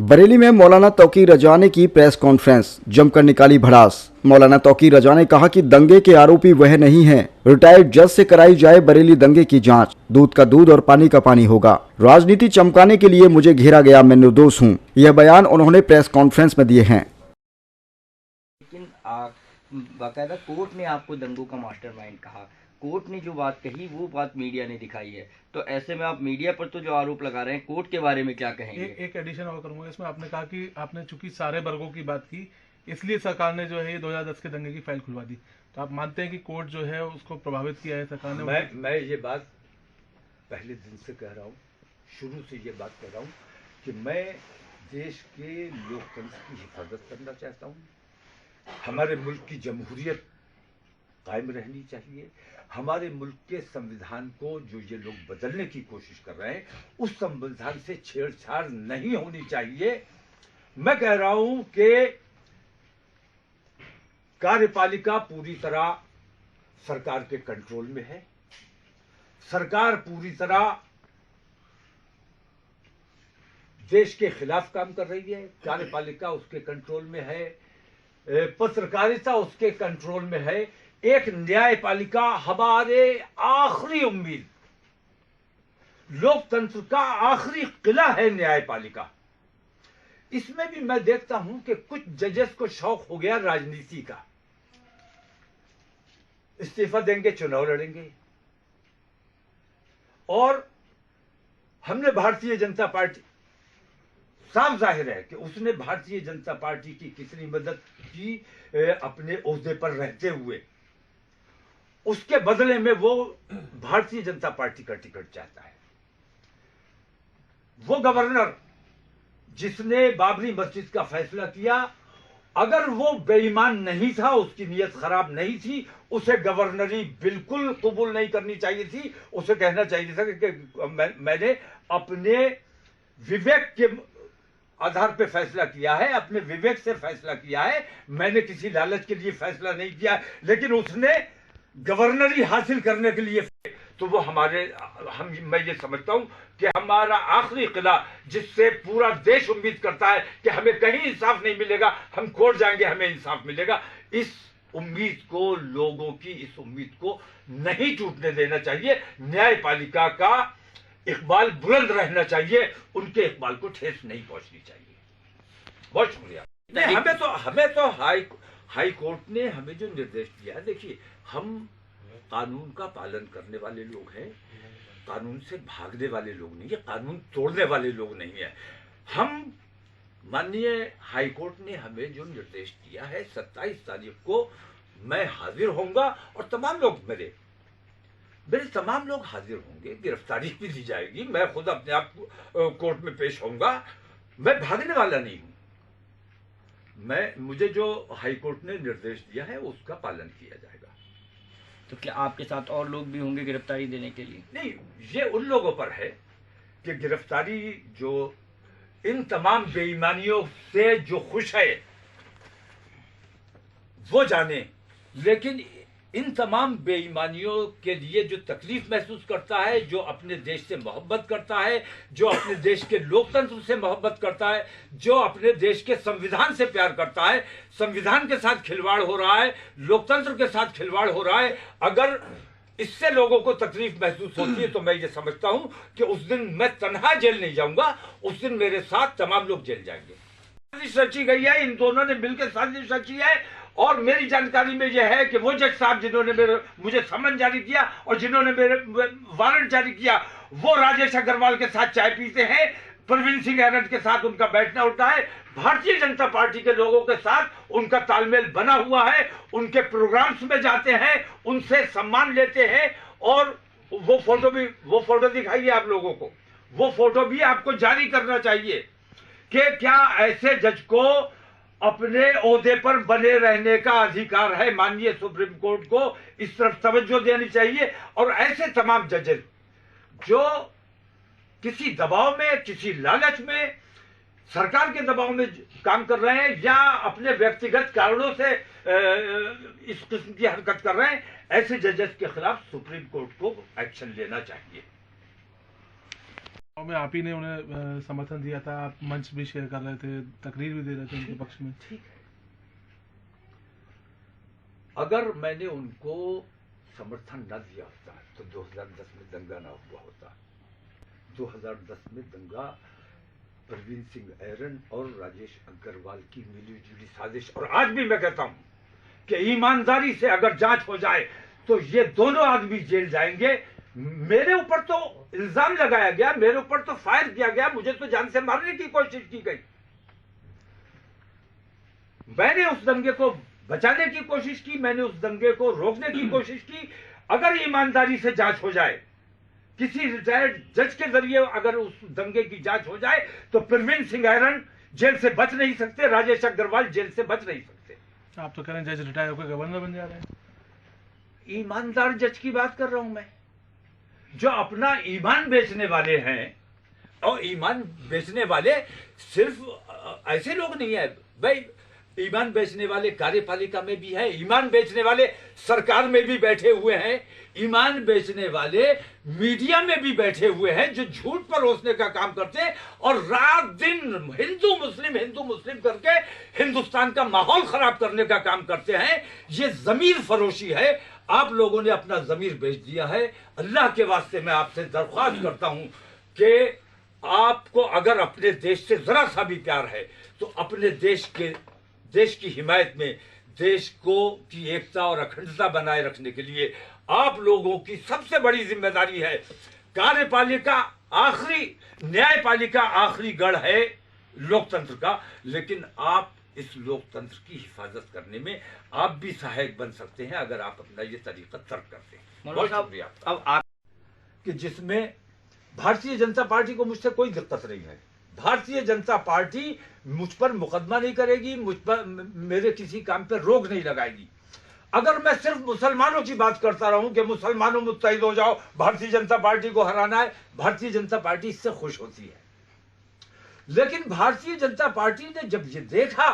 बरेली में मौलाना तौकीर रजा ने की प्रेस कॉन्फ्रेंस, जमकर निकाली भड़ास। मौलाना तौकीर रजा ने कहा कि दंगे के आरोपी वह नहीं हैं। रिटायर्ड जज से कराई जाए बरेली दंगे की जांच, दूध का दूध और पानी का पानी होगा। राजनीति चमकाने के लिए मुझे घेरा गया, मैं निर्दोष हूं। यह बयान उन्होंने प्रेस कॉन्फ्रेंस में दिए हैं। लेकिन बाकायदा कोर्ट ने आपको दंगों का मास्टरमाइंड कहा, कोर्ट ने जो बात कही वो बात मीडिया ने दिखाई है, तो ऐसे में आप मीडिया पर तो जो आरोप लगा रहे हैं, कोर्ट के बारे में क्या कहेंगे? एक एडिशन और करूंगा इसमें। आपने कहा कि आपने चूंकि सारे वर्गों की बात की, इसलिए सरकार ने जो है ये 2010 के दंगे की फाइल खुलवा दी। तो आप मानते हैं कि कोर्ट जो है उसको प्रभावित किया है सरकार ने? मैं ये बात पहले दिन से कह रहा हूँ, शुरू से ये बात कह रहा हूँ कि मैं देश के लोकतंत्र की हिफाजत करना चाहता हूँ। हमारे मुल्क की जमहूरियत कायम रहनी चाहिए। हमारे मुल्क के संविधान को जो ये लोग बदलने की कोशिश कर रहे हैं, उस संविधान से छेड़छाड़ नहीं होनी चाहिए। मैं कह रहा हूं कि कार्यपालिका पूरी तरह सरकार के कंट्रोल में है। सरकार पूरी तरह देश के खिलाफ काम कर रही है। कार्यपालिका उसके कंट्रोल में है, पत्रकारिता उसके कंट्रोल में है। एक न्यायपालिका हमारे आखिरी उम्मीद, लोकतंत्र का आखिरी किला है न्यायपालिका। इसमें भी मैं देखता हूं कि कुछ जजेस को शौक हो गया राजनीति का, इस्तीफा देंगे, चुनाव लड़ेंगे। और हमने भारतीय जनता पार्टी, साफ जाहिर है कि उसने भारतीय जनता पार्टी की कितनी मदद की अपने ओहदे पर रहते हुए, उसके बदले में वो भारतीय जनता पार्टी का टिकट चाहता है। वो गवर्नर जिसने बाबरी मस्जिद का फैसला किया, अगर वो बेईमान नहीं था, उसकी नीयत खराब नहीं थी, उसे गवर्नरी बिल्कुल कबूल नहीं करनी चाहिए थी। उसे कहना चाहिए था कि मैंने अपने विवेक के आधार पे फैसला किया है, अपने विवेक से फैसला किया है, मैंने किसी लालच के लिए फैसला नहीं किया। लेकिन उसने गवर्नरी हासिल करने के लिए, तो वो मैं ये समझता हूं कि हमारा आखिरी किला, जिससे पूरा देश उम्मीद करता है कि हमें कहीं इंसाफ नहीं मिलेगा, हम कोर्ट जाएंगे हमें इंसाफ मिलेगा, इस उम्मीद को, लोगों की इस उम्मीद को नहीं टूटने देना चाहिए। न्यायपालिका का इकबाल बुलंद रहना चाहिए, उनके इकबाल को ठेस नहीं पहुंचनी चाहिए। बहुत शुक्रिया। नहीं, हमें तो हाई कोर्ट ने हमें जो निर्देश दिया, देखिए हम कानून का पालन करने वाले लोग हैं, कानून से भागने वाले लोग नहीं है, कानून तोड़ने वाले लोग नहीं है हम। माननीय हाई कोर्ट ने हमें जो निर्देश दिया है, 27 तारीख को मैं हाजिर होऊंगा और तमाम लोग मेरे तमाम लोग हाजिर होंगे, गिरफ्तारी भी दी जाएगी, मैं खुद अपने आप कोर्ट में पेश होऊंगा। मैं भागने वाला नहीं हूं। मुझे जो हाई कोर्ट ने निर्देश दिया है उसका पालन किया जाएगा। तो क्या आपके साथ और लोग भी होंगे गिरफ्तारी देने के लिए? नहीं, ये उन लोगों पर है कि गिरफ्तारी, जो इन तमाम बेईमानियों से जो खुश है वो जाने, लेकिन इन तमाम बेईमानियों के लिए जो तकलीफ महसूस करता है, जो अपने देश से मोहब्बत करता है, जो अपने देश के लोकतंत्र से मोहब्बत करता है, जो अपने देश के संविधान से प्यार करता है, संविधान के साथ खिलवाड़ हो रहा है, लोकतंत्र के साथ खिलवाड़ हो रहा है, अगर इससे लोगों को तकलीफ महसूस होती है, तो मैं ये समझता हूं कि उस दिन मैं तन्हा जेल नहीं जाऊंगा, उस दिन मेरे साथ तमाम लोग जेल जाएंगे। साजिश रची गई है, इन दोनों ने मिलकर साजिश रची है। और मेरी जानकारी में यह है कि वो जज साहब जिन्होंने मुझे समन जारी किया और जिन्होंने मेरे वारंट जारी किया, वो राजेश अग्रवाल के साथ चाय पीते हैं, प्रवीण सिंह एरट के साथ उनका बैठना उठता है, भारतीय जनता पार्टी के लोगों के साथ उनका तालमेल बना हुआ है, उनके प्रोग्राम्स में जाते हैं, उनसे सम्मान लेते हैं। और वो फोटो दिखाइए आप लोगों को, वो फोटो भी आपको जारी करना चाहिए कि क्या ऐसे जज को अपने ओहदे पर बने रहने का अधिकार है। माननीय सुप्रीम कोर्ट को इस तरफ तवज्जो देनी चाहिए। और ऐसे तमाम जजेस जो किसी दबाव में, किसी लालच में, सरकार के दबाव में काम कर रहे हैं या अपने व्यक्तिगत कारणों से इस किस्म की हरकत कर रहे हैं, ऐसे जजेस के खिलाफ सुप्रीम कोर्ट को एक्शन लेना चाहिए। और में आप ही ने उन्हें समर्थन दिया था, आप मंच भी शेयर कर रहे थे, तकरीर भी दे रहे थे उनके पक्ष में। ठीक है, अगर मैंने उनको समर्थन न दिया होता तो 2010 में दंगा ना हुआ होता। 2010 में दंगा प्रवीण सिंह ऐरन और राजेश अग्रवाल की मिलीजुली साजिश, और आज भी मैं कहता हूं कि ईमानदारी से अगर जांच हो जाए तो ये दोनों आदमी जेल जाएंगे। मेरे ऊपर तो इल्जाम लगाया गया, मेरे ऊपर तो फायर किया गया, मुझे तो जान से मारने की कोशिश की गई। मैंने उस दंगे को बचाने की कोशिश की, मैंने उस दंगे को रोकने की कोशिश की। अगर ईमानदारी से जांच हो जाए, किसी रिटायर्ड जज के जरिए अगर उस दंगे की जांच हो जाए, तो प्रवीण सिंह ऐरन जेल से बच नहीं सकते, राजेश अग्रवाल जेल से बच नहीं सकते। आप तो कह रहे हैं जज रिटायर होकर गवर्नर बन जा रहे हैं। ईमानदार जज की बात कर रहा हूं मैं, जो अपना ईमान बेचने वाले हैं। और ईमान बेचने वाले सिर्फ ऐसे लोग नहीं है भाई, ईमान बेचने वाले कार्यपालिका में भी है, ईमान बेचने वाले सरकार में भी बैठे हुए हैं, ईमान बेचने वाले मीडिया में भी बैठे हुए हैं, जो झूठ परोसने का काम करते हैं और रात दिन हिंदू मुस्लिम करके हिंदुस्तान का माहौल खराब करने का काम करते हैं। ये जमीर फरोशी है। आप लोगों ने अपना जमीर बेच दिया है। अल्लाह के वास्ते मैं आपसे दरख्वास्त करता हूं कि आपको अगर अपने देश से जरा सा भी प्यार है तो अपने देश की हिमायत में, देश को की एकता और अखंडता बनाए रखने के लिए आप लोगों की सबसे बड़ी जिम्मेदारी है। कार्यपालिका आखिरी, न्यायपालिका आखिरी गढ़ है लोकतंत्र का, लेकिन आप इस लोकतंत्र की हिफाजत करने में आप भी सहायक बन सकते हैं अगर आप अपना ये तरीका तर्क करते हैं। बहुत शुक्रिया। अब आप कि जिसमें भारतीय जनता पार्टी को मुझसे कोई दिक्कत नहीं है। भारतीय जनता पार्टी मुझ पर मुकदमा नहीं करेगी, मुझ पर मेरे किसी काम पर रोक नहीं लगाएगी। अगर मैं सिर्फ मुसलमानों की बात करता रहूं कि मुसलमानों मुत्तहिद हो जाओ, भारतीय जनता पार्टी को हराना है, भारतीय जनता पार्टी इससे खुश होती है। लेकिन भारतीय जनता पार्टी ने जब ये देखा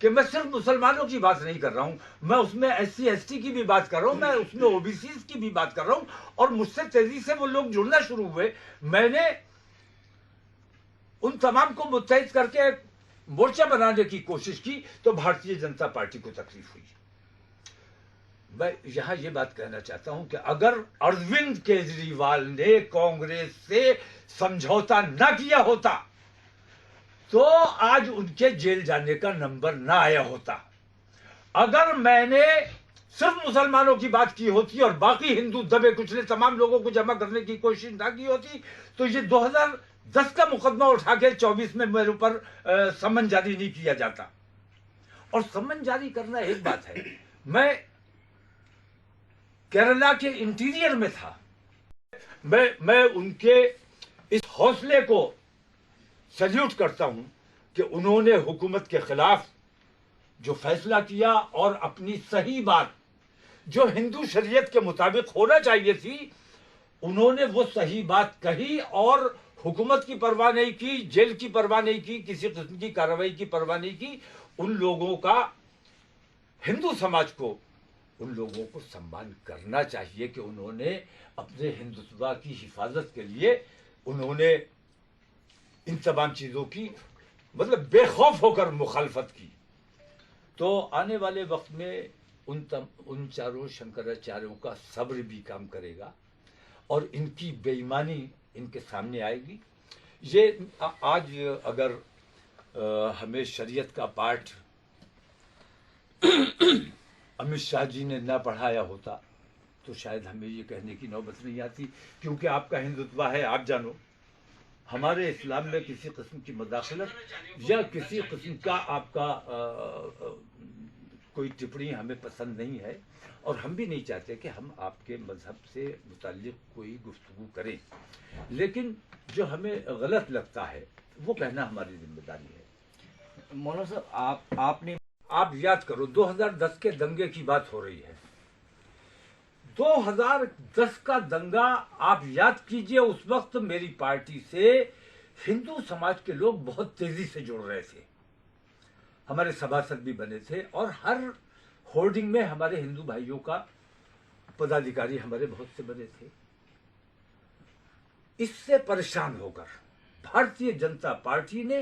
कि मैं सिर्फ मुसलमानों की बात नहीं कर रहा हूं, मैं उसमें SC ST की भी बात कर रहा हूं, मैं उसमें OBCs की भी बात कर रहा हूं, और मुझसे तेजी से वो लोग जुड़ना शुरू हुए, मैंने उन तमाम को मुत्तहिद करके एक मोर्चा बनाने की कोशिश की, तो भारतीय जनता पार्टी को तकलीफ हुई। मैं यहां ये बात कहना चाहता हूं कि अगर अरविंद केजरीवाल ने कांग्रेस से समझौता न किया होता तो आज उनके जेल जाने का नंबर ना आया होता। अगर मैंने सिर्फ मुसलमानों की बात की होती और बाकी हिंदू दबे कुचले तमाम लोगों को जमा करने की कोशिश ना की होती, तो ये 2010 का मुकदमा उठा के 24 में मेरे ऊपर सम्मन जारी नहीं किया जाता। और सम्मन जारी करना एक बात है, मैं केरला के इंटीरियर में था, मैं उनके इस हौसले को सल्यूट करता हूं कि उन्होंने हुकूमत के खिलाफ जो फैसला किया और अपनी सही बात जो हिंदू शरीयत के मुताबिक होना चाहिए थी, उन्होंने वो सही बात कही और हुकूमत की परवाह नहीं की, जेल की परवाह नहीं की, किसी किस्म की कार्रवाई की परवाह नहीं की। उन लोगों का, हिंदू समाज को, उन लोगों को सम्मान करना चाहिए कि उन्होंने अपने हिंदुत्व की हिफाजत के लिए उन्होंने इन तमाम चीज़ों की मतलब बेखौफ होकर मुखालफत की। तो आने वाले वक्त में उन चारों शंकराचार्यों का सब्र भी काम करेगा और इनकी बेईमानी इनके सामने आएगी। ये आज अगर हमें शरीयत का पाठ अमित शाह जी ने ना पढ़ाया होता तो शायद हमें ये कहने की नौबत नहीं आती, क्योंकि आपका हिंदुत्व है, आप जानो। हमारे इस्लाम में किसी किस्म की मदाखलत या किसी किस्म का आपका कोई टिप्पणी हमें पसंद नहीं है और हम भी नहीं चाहते कि हम आपके मजहब से मुताल्लिक कोई गुफ्तगू करें, लेकिन जो हमें गलत लगता है वो कहना हमारी जिम्मेदारी है। मौलाना साहब, आप याद करो 2010 के दंगे की बात हो रही है। 2010 का दंगा आप याद कीजिए, उस वक्त मेरी पार्टी से हिंदू समाज के लोग बहुत तेजी से जुड़ रहे थे, हमारे सभासद भी बने थे और हर होर्डिंग में हमारे हिंदू भाइयों का पदाधिकारी हमारे बहुत से बने थे। इससे परेशान होकर भारतीय जनता पार्टी ने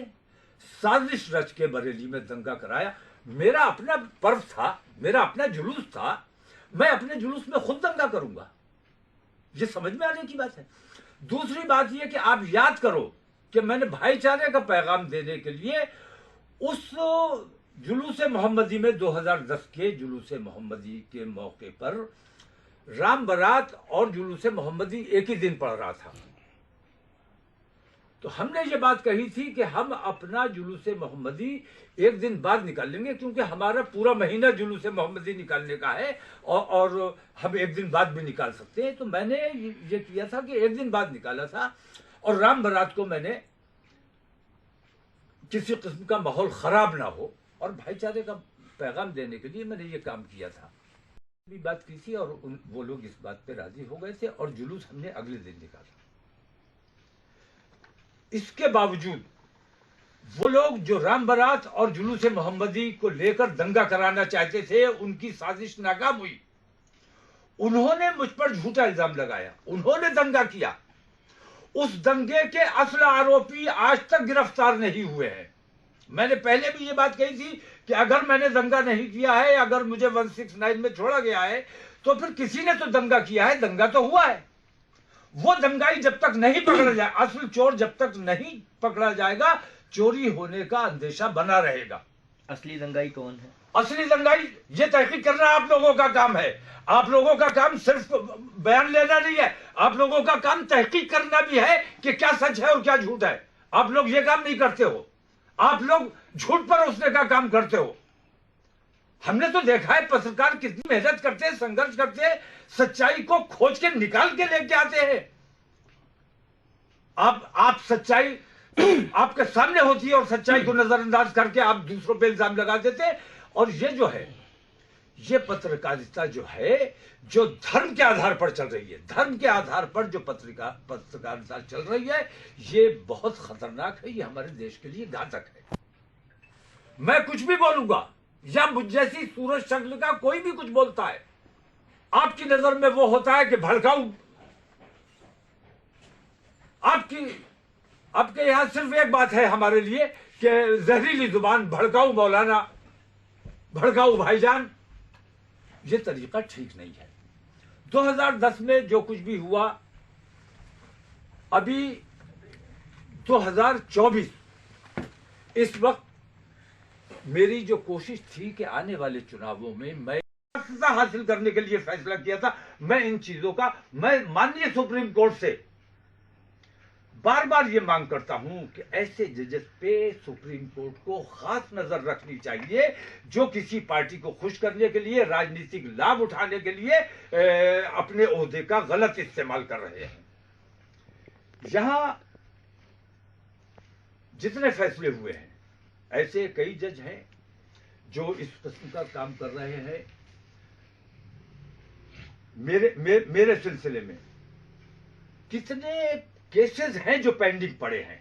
साजिश रच के बरेली में दंगा कराया। मेरा अपना पर्व था, मेरा अपना जुलूस था, मैं अपने जुलूस में खुद दंगा करूंगा, ये समझ में आने की बात है। दूसरी बात यह कि आप याद करो कि मैंने भाईचारे का पैगाम देने के लिए उस जुलूस मोहम्मदी में 2010 के जुलूस मोहम्मदी के मौके पर राम बारात और जुलूस मोहम्मदी एक ही दिन पड़ रहा था, तो हमने ये बात कही थी कि हम अपना जुलूस मोहम्मदी एक दिन बाद निकालेंगे, क्योंकि हमारा पूरा महीना जुलूस मोहम्मदी निकालने का है और हम एक दिन बाद भी निकाल सकते हैं। तो मैंने ये किया था कि एक दिन बाद निकाला था, और राम बारात को मैंने किसी किस्म का माहौल खराब ना हो और भाईचारे का पैगाम देने के लिए मैंने ये काम किया था। भी बात की थी और वो लोग इस बात पे राजी हो गए थे और जुलूस हमने अगले दिन निकाला। इसके बावजूद वो लोग जो राम बारात और जुलूस मोहम्मदी को लेकर दंगा कराना चाहते थे, उनकी साजिश नाकाम हुई। उन्होंने मुझ पर झूठा इल्जाम लगाया, उन्होंने दंगा किया। उस दंगे के असल आरोपी आज तक गिरफ्तार नहीं हुए हैं। मैंने पहले भी ये बात कही थी कि अगर मैंने दंगा नहीं किया है, अगर मुझे 169 में छोड़ा गया है, तो फिर किसी ने तो दंगा किया है, दंगा तो हुआ है। वो दंगाई जब तक नहीं पकड़ा जाए, असल चोर जब तक नहीं पकड़ा जाएगा, चोरी होने का अंदेशा बना रहेगा। असली दंगाई कौन है? असली दंगाई ये तहकीक करना आप लोगों का काम है। आप लोगों का काम सिर्फ बयान लेना नहीं है, आप लोगों का काम तहकीक करना भी है कि क्या सच है और क्या झूठ है। आप लोग ये काम नहीं करते हो, आप लोग झूठ पर उसने का काम करते हो। हमने तो देखा है पत्रकार कितनी मेहनत करते हैं, संघर्ष करते हैं, सच्चाई को खोज के निकाल के लेके आते हैं। आप सच्चाई आपके सामने होती है और सच्चाई को नजरअंदाज करके आप दूसरों पे इल्जाम लगा देते हैं। और ये जो है, ये पत्रकारिता जो है, जो धर्म के आधार पर चल रही है, धर्म के आधार पर जो पत्रकारिता चल रही है, ये बहुत खतरनाक है, ये हमारे देश के लिए घातक है। मैं कुछ भी बोलूंगा या मुझ जैसी सूरज शक्ल का कोई भी कुछ बोलता है, आपकी नजर में वो होता है कि भड़काऊ। आपके यहां सिर्फ एक बात है हमारे लिए कि जहरीली जुबान, भड़काऊ मौलाना, भड़काऊ भाईजान। ये तरीका ठीक नहीं है। 2010 में जो कुछ भी हुआ, अभी 2024, इस वक्त मेरी जो कोशिश थी कि आने वाले चुनावों में मैं सत्ता हासिल करने के लिए फैसला किया था, मैं इन चीजों का, मैं माननीय सुप्रीम कोर्ट से बार बार ये मांग करता हूं कि ऐसे जजेस पे सुप्रीम कोर्ट को खास नजर रखनी चाहिए जो किसी पार्टी को खुश करने के लिए, राजनीतिक लाभ उठाने के लिए अपने ओहदे का गलत इस्तेमाल कर रहे हैं। यहां जितने फैसले हुए हैं, ऐसे कई जज हैं जो इस किस्म का काम कर रहे हैं। मेरे सिलसिले में कितने केसेस हैं जो पेंडिंग पड़े हैं,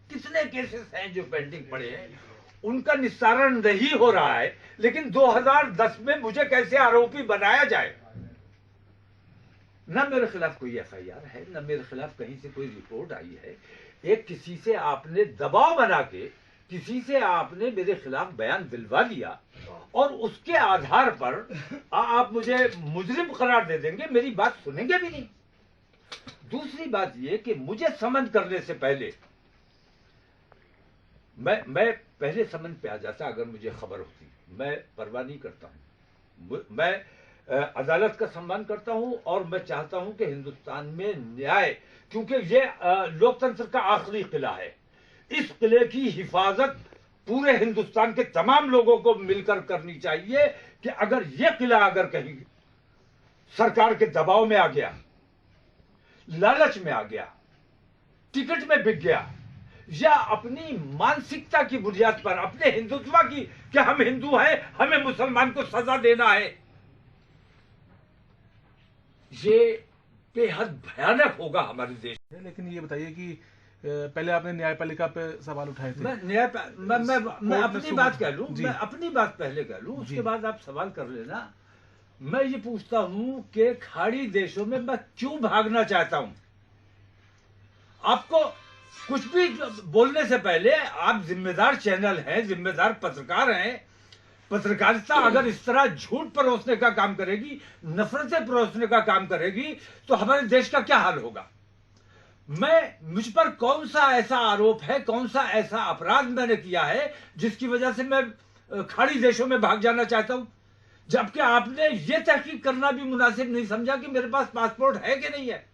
कितने केसेस हैं जो पेंडिंग पड़े हैं, उनका निस्तारण नहीं हो रहा है। लेकिन 2010 में मुझे कैसे आरोपी बनाया जाए? ना मेरे खिलाफ कोई FIR है, ना मेरे खिलाफ कहीं से कोई रिपोर्ट आई है। एक किसी से आपने दबाव बना के, किसी से आपने मेरे खिलाफ बयान दिलवा लिया और उसके आधार पर आप मुझे मुजरिम करार दे देंगे, मेरी बात सुनेंगे भी नहीं। दूसरी बात यह कि मुझे समन करने से पहले मैं पहले समन पे आ जाता अगर मुझे खबर होती। मैं परवाह नहीं करता हूं, मैं अदालत का सम्मान करता हूं और मैं चाहता हूं कि हिंदुस्तान में न्याय, क्योंकि ये लोकतंत्र का आखिरी किला है, इस किले की हिफाजत पूरे हिंदुस्तान के तमाम लोगों को मिलकर करनी चाहिए कि अगर यह किला अगर कहीं सरकार के दबाव में आ गया, लालच में आ गया, टिकट में बिक गया, या अपनी मानसिकता की बुनियाद पर, अपने हिंदुत्व की कि हम हिंदू हैं, हमें मुसलमान को सजा देना है, ये बेहद भयानक होगा हमारे देश में। लेकिन ये बताइए कि पहले आपने न्यायपालिका पे सवाल उठाए थे। मैं अपनी बात कह लूं, मैं अपनी बात पहले कह लूं, उसके बाद आप सवाल कर लेना। मैं ये पूछता हूं कि खाड़ी देशों में मैं क्यों भागना चाहता हूं? आपको कुछ भी बोलने से पहले आप जिम्मेदार चैनल हैं, जिम्मेदार पत्रकार हैं। पत्रकारिता अगर इस तरह झूठ परोसने का काम करेगी, नफरतें परोसने का काम करेगी, तो हमारे देश का क्या हाल होगा। मुझ पर कौन सा ऐसा आरोप है, कौन सा ऐसा अपराध मैंने किया है जिसकी वजह से मैं खाड़ी देशों में भाग जाना चाहता हूं, जबकि आपने यह तहकीक करना भी मुनासिब नहीं समझा कि मेरे पास पासपोर्ट है कि नहीं है।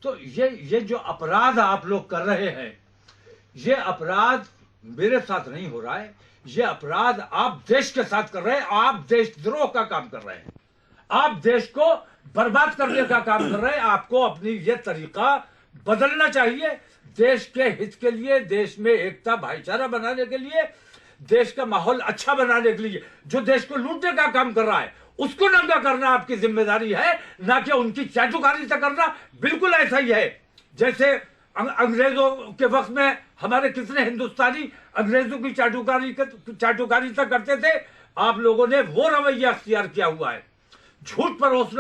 तो ये जो अपराध आप लोग कर रहे हैं, ये अपराध मेरे साथ नहीं हो रहा है, ये अपराध आप देश के साथ कर रहे हैं। आप देशद्रोह का काम कर रहे हैं, आप देश को बर्बाद करने का काम कर रहे हैं। आपको अपनी ये तरीका बदलना चाहिए। देश के हित के लिए, देश में एकता भाईचारा बनाने के लिए, देश का माहौल अच्छा बनाने के लिए, जो देश को लूटने का काम कर रहा है उसको नंगा करना आपकी जिम्मेदारी है, ना कि उनकी चाटुकारी से करना। बिल्कुल ऐसा ही है जैसे अंग्रेजों के वक्त में हमारे कितने हिंदुस्तानी अंग्रेजों की चाटुकारी तक करते थे। आप लोगों ने वो रवैया अख्तियार किया हुआ है, झूठ परोसना।